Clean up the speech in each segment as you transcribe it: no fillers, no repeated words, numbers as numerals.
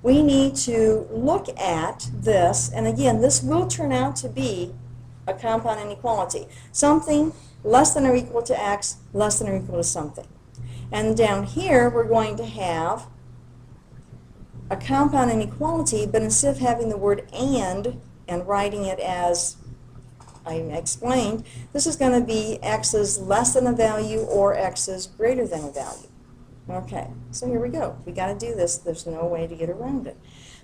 we need to look at this, and again, this will turn out to be a compound inequality. Something less than or equal to x, less than or equal to something. And down here, we're going to have a compound inequality, but instead of having the word and writing it as I explained, this is going to be x is less than a value or x is greater than a value. Okay, so here we go. We got to do this. There's no way to get around it.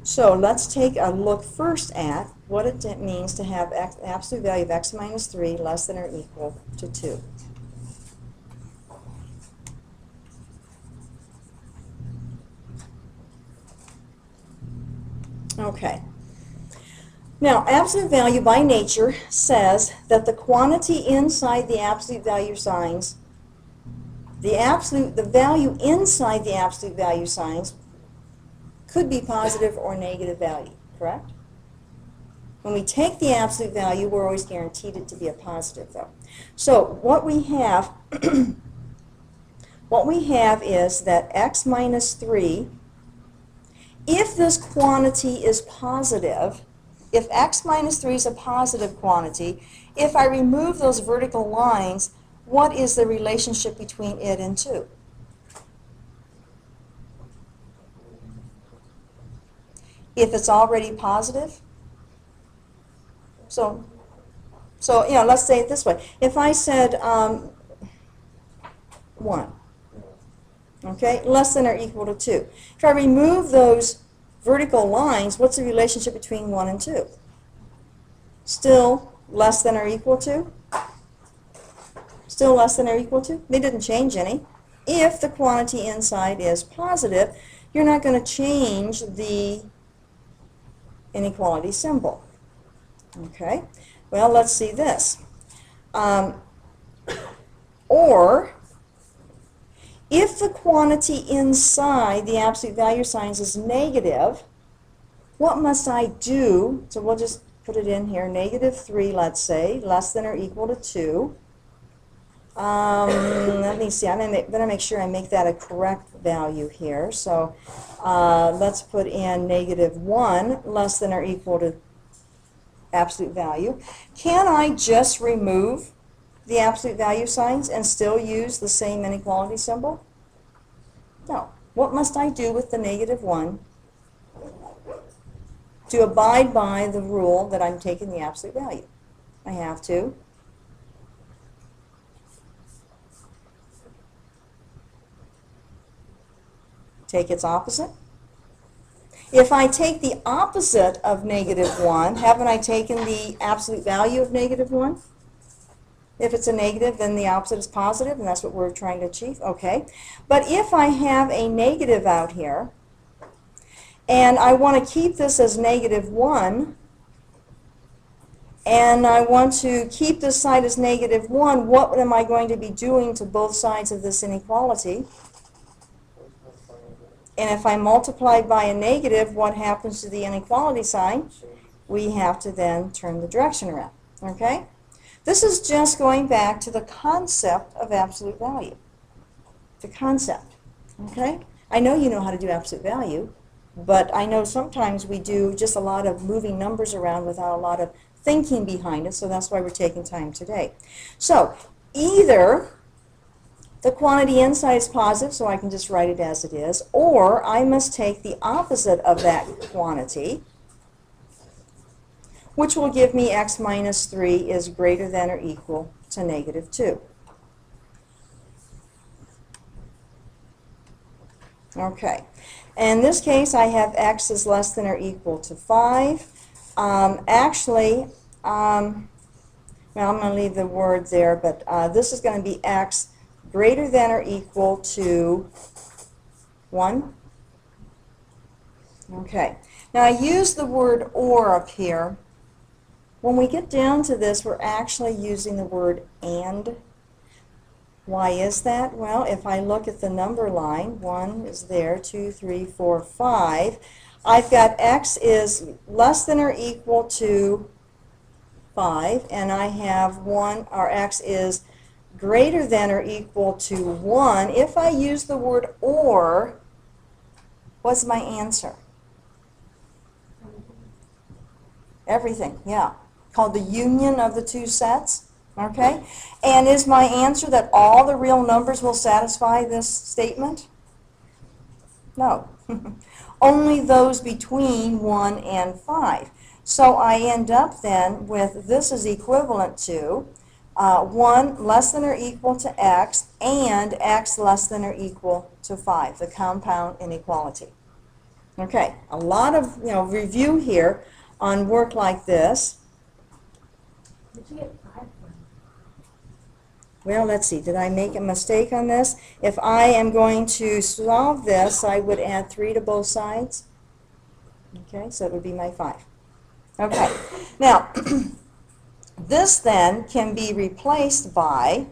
So let's take a look first at what it means to have absolute value of x minus 3 less than or equal to 2. Okay. Now, absolute value by nature says that the quantity inside the absolute value signs, the value inside the absolute value signs could be positive or negative value, correct? When we take the absolute value, we're always guaranteed it to be a positive, though. So what we have, is that x minus 3, if this quantity is positive, if x minus 3 is a positive quantity, if I remove those vertical lines, what is the relationship between it and 2? If it's already positive? So let's say it this way. If I said 1, okay, less than or equal to 2. If I remove those vertical lines, what's the relationship between 1 and 2? Still less than or equal to? Still less than or equal to? They didn't change any. If the quantity inside is positive, you're not going to change the inequality symbol. Okay, well, let's see this. Or, if the quantity inside the absolute value signs is negative, what must I do? So we'll just put it in here, negative 3, let's say, less than or equal to 2. Let me see, I'm going to make sure I make that a correct value here. So let's put in negative 1 less than or equal to absolute value. Can I just remove the absolute value signs and still use the same inequality symbol? No. What must I do with the negative 1 to abide by the rule that I'm taking the absolute value? I have to take its opposite. If I take the opposite of negative 1, haven't I taken the absolute value of negative 1? If it's a negative, then the opposite is positive, and that's what we're trying to achieve. Okay. But if I have a negative out here, and I want to keep this as negative 1, and I want to keep this side as negative 1, what am I going to be doing to both sides of this inequality? And if I multiply by a negative, what happens to the inequality sign? We have to then turn the direction around. Okay? This is just going back to the concept of absolute value. The concept. Okay? I know you know how to do absolute value, but I know sometimes we do just a lot of moving numbers around without a lot of thinking behind it, so that's why we're taking time today. So, either the quantity inside is positive, so I can just write it as it is, or I must take the opposite of that quantity, which will give me x minus 3 is greater than or equal to negative 2. Okay. In this case, I have x is less than or equal to 5. Well, I'm going to leave the word there, but this is going to be x greater than or equal to 1. Okay. Now, I use the word or up here. When we get down to this, we're actually using the word and. Why is that? Well, if I look at the number line, 1 is there, 2, 3, 4, 5. I've got x is less than or equal to 5, and I have 1, or x is greater than or equal to 1. If I use the word or, what's my answer? Everything, yeah. Called the union of the two sets. Okay? And is my answer that all the real numbers will satisfy this statement? No. Only those between 1 and 5. So I end up then with this is equivalent to 1 less than or equal to x and x less than or equal to 5, the compound inequality. Okay, a lot of review here on work like this. Did you get 5 from? Well, let's see, did I make a mistake on this? If I am going to solve this, I would add 3 to both sides. Okay, so it would be my 5. Okay, now, this then can be replaced by,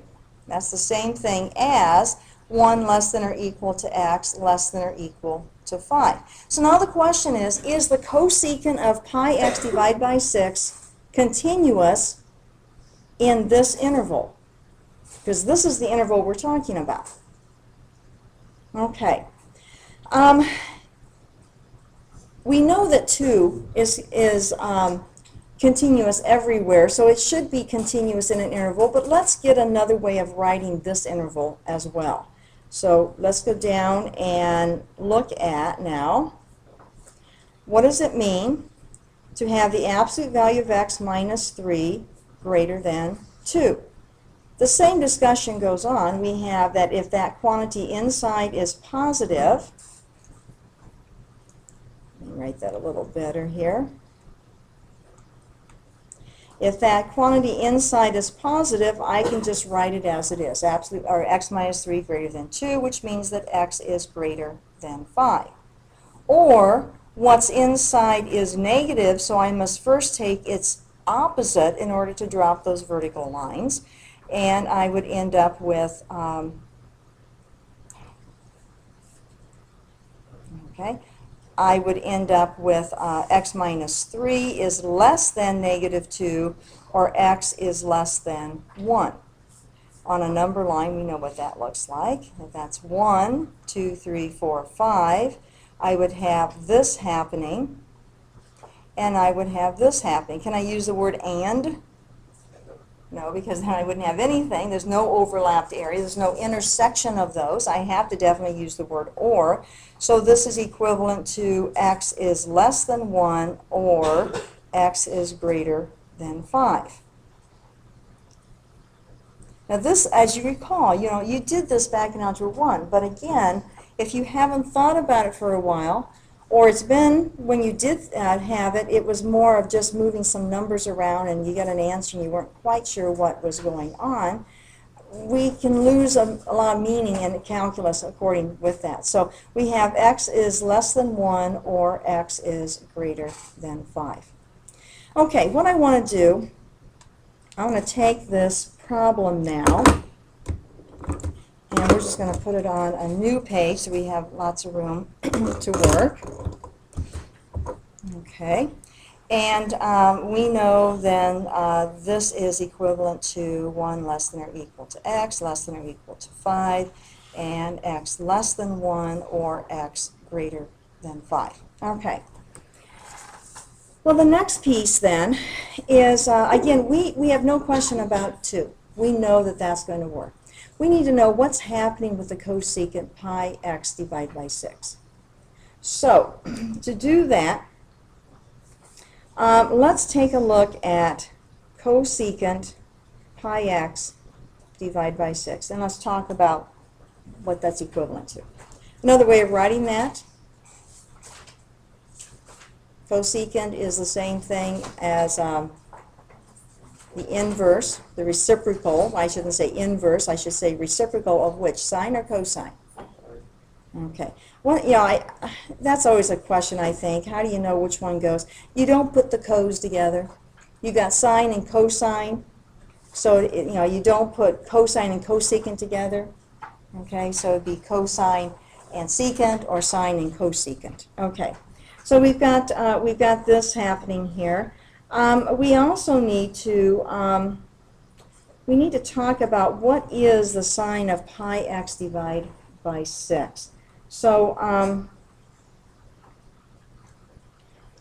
that's the same thing as 1 less than or equal to x less than or equal to 5. So now the question is the cosecant of pi x divided by 6 continuous in this interval? Because this is the interval we're talking about. Okay. We know that 2 is continuous everywhere, so it should be continuous in an interval, but let's get another way of writing this interval as well. So let's go down and look at now, what does it mean to have the absolute value of x minus 3 greater than 2? The same discussion goes on. We have that if that quantity inside is positive, let me write that a little better here. If that quantity inside is positive, I can just write it as it is, absolute, or x minus 3 greater than 2, which means that x is greater than 5. Or what's inside is negative, so I must first take its opposite in order to drop those vertical lines. And I would end up with, I would end up with x minus 3 is less than negative 2, or x is less than 1. On a number line, we know what that looks like. If that's 1, 2, 3, 4, 5, I would have this happening, and I would have this happening. Can I use the word and? No, because then I wouldn't have anything. There's no overlapped area. There's no intersection of those. I have to definitely use the word or. So this is equivalent to x is less than 1 or x is greater than 5. Now this, as you recall, you did this back in Algebra 1. But again, if you haven't thought about it for a while, or it's been, when you did have it, it was more of just moving some numbers around and you got an answer and you weren't quite sure what was going on, we can lose a lot of meaning in calculus according with that. So we have x is less than 1 or x is greater than 5. Okay, what I want to do, I want to take this problem now, and we're just going to put it on a new page so we have lots of room to work. Okay, and we know then this is equivalent to 1 less than or equal to x, less than or equal to 5, and x less than 1 or x greater than 5. Okay. Well, the next piece then is, again, we have no question about 2. We know that that's going to work. We need to know what's happening with the cosecant pi x divided by 6. So, to do that, let's take a look at cosecant pi x divided by 6, and let's talk about what that's equivalent to. Another way of writing that, cosecant is the same thing as the inverse, the reciprocal. I shouldn't say inverse, I should say reciprocal of which, sine or cosine? Okay. Well, that's always a question, I think. How do you know which one goes? You don't put the cos together. You got sine and cosine, so you don't put cosine and cosecant together. Okay, so it'd be cosine and secant or sine and cosecant. Okay. So we've got this happening here. We also need to talk about what is the sine of pi x divided by 6. So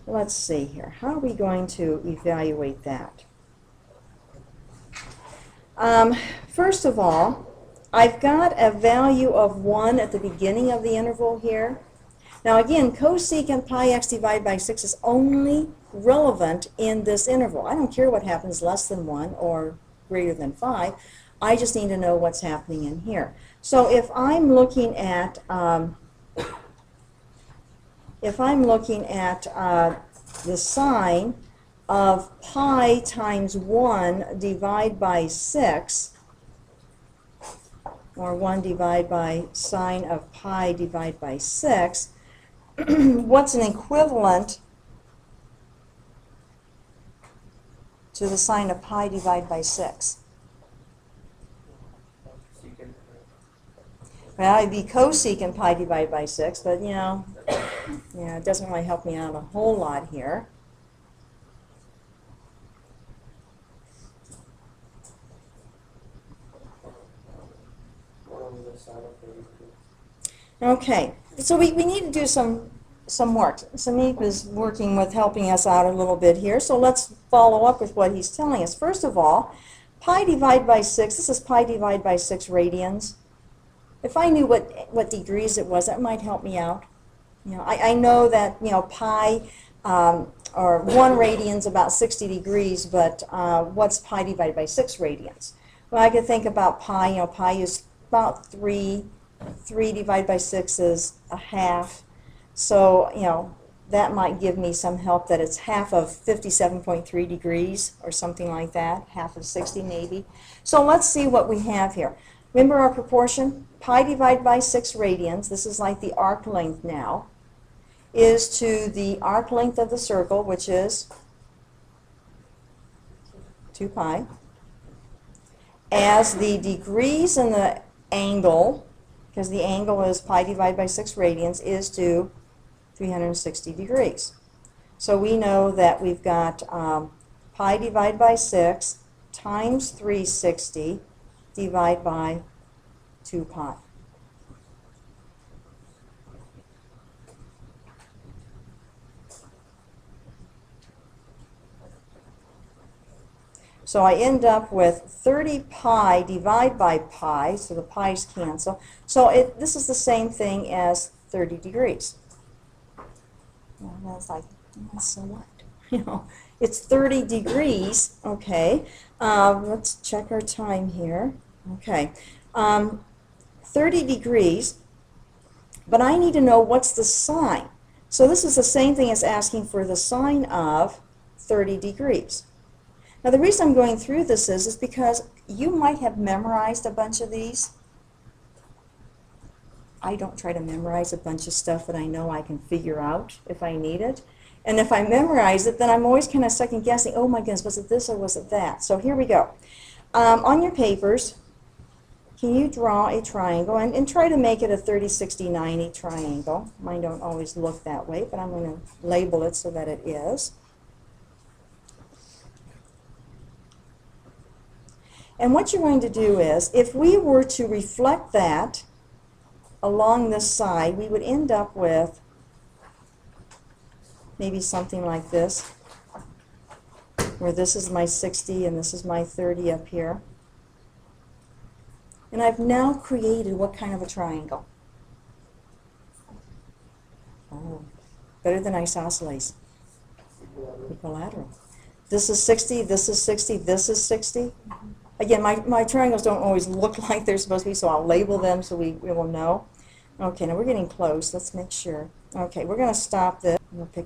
let's see here. How are we going to evaluate that? First of all, I've got a value of 1 at the beginning of the interval here. Now again, cosecant pi x divided by 6 is only relevant in this interval. I don't care what happens less than 1 or greater than 5. I just need to know what's happening in here. So if I'm looking at the sine of pi times 1 divided by 6, or 1 divided by sine of pi divided by 6, what's an equivalent to the sine of pi divided by 6? Well, it'd be cosecant pi divided by 6, but you know, yeah, it doesn't really help me out a whole lot here. Okay, so we need to do some work. Samik is working with helping us out a little bit here, so let's follow up with what he's telling us. First of all, pi divided by 6, this is pi divided by 6 radians. If I knew what degrees it was, that might help me out. You know, I know that, you know, pi, or 1 radian's about 60 degrees, but what's pi divided by 6 radians? Well, I could think about pi, you know, pi is about 3. 3 divided by 6 is a half. So, you know, that might give me some help that it's half of 57.3 degrees or something like that, half of 60 maybe. So let's see what we have here. Remember our proportion? Pi divided by 6 radians, this is like the arc length now, is to the arc length of the circle, which is 2 pi, as the degrees in the angle, because the angle is pi divided by 6 radians, is to 360 degrees. So we know that we've got pi divided by 6 times 360 divided by 2 pi. So I end up with 30 pi divided by pi, so the pi's cancel. So this is the same thing as 30 degrees. Well, that's like, so what? You know, it's 30 degrees, okay. Let's check our time here. Okay, 30 degrees, but I need to know what's the sine. So this is the same thing as asking for the sine of 30 degrees. Now the reason I'm going through this is because you might have memorized a bunch of these. I don't try to memorize a bunch of stuff that I know I can figure out if I need it. And if I memorize it, then I'm always kind of second guessing, oh my goodness, was it this or was it that? So here we go. On your papers, can you draw a triangle and try to make it a 30, 60, 90 triangle? Mine don't always look that way, but I'm going to label it so that it is. And what you're going to do is, if we were to reflect that along this side, we would end up with maybe something like this, where this is my 60 and this is my 30 up here. And I've now created what kind of a triangle? Oh, better than isosceles. Equilateral. This is 60, this is 60, this is 60. Again, my triangles don't always look like they're supposed to be, so I'll label them so we will know. Okay, now we're getting close. Let's make sure. Okay, we're going to stop this. We'll pick